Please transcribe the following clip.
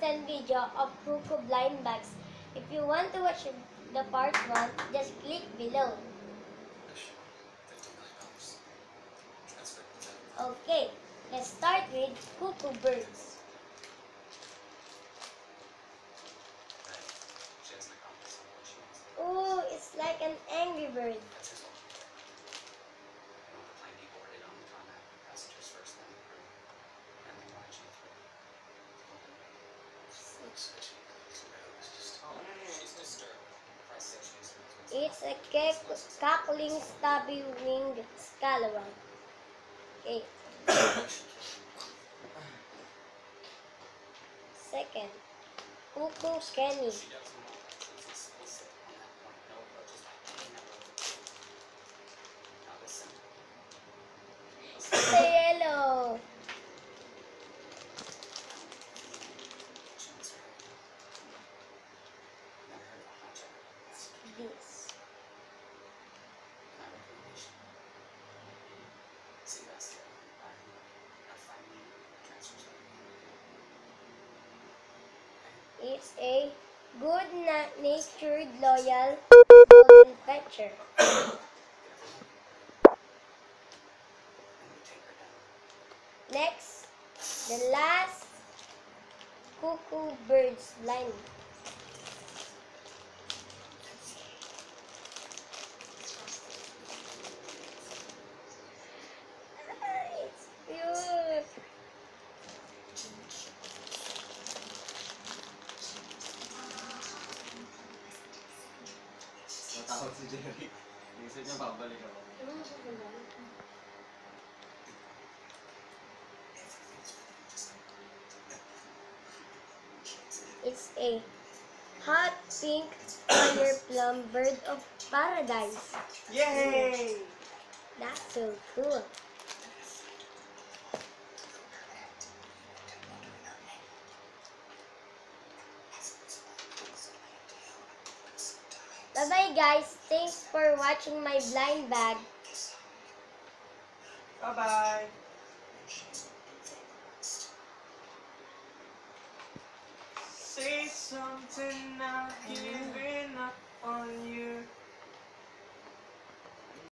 and video of Cuckoo Blind Bags. If you want to watch the part 1, just click below. Okay, let's start with Cuckoo Birds. Oh, it's like an angry bird. It's a cackling, stubby-winged scalawag. Okay. Second, Cuckoo Kenny. It's a yellow. This. It's a good-natured, loyal golden fetcher. Next, the last Cuckoo Bird's blind. It's cute. Matawag si Jerry. Gusto niya babalik ako. It's a hot pink fire plum bird of paradise. Yay! That's so cool. Bye-bye guys. Thanks for watching my blind bag. Bye-bye! Say something, I've given up on you.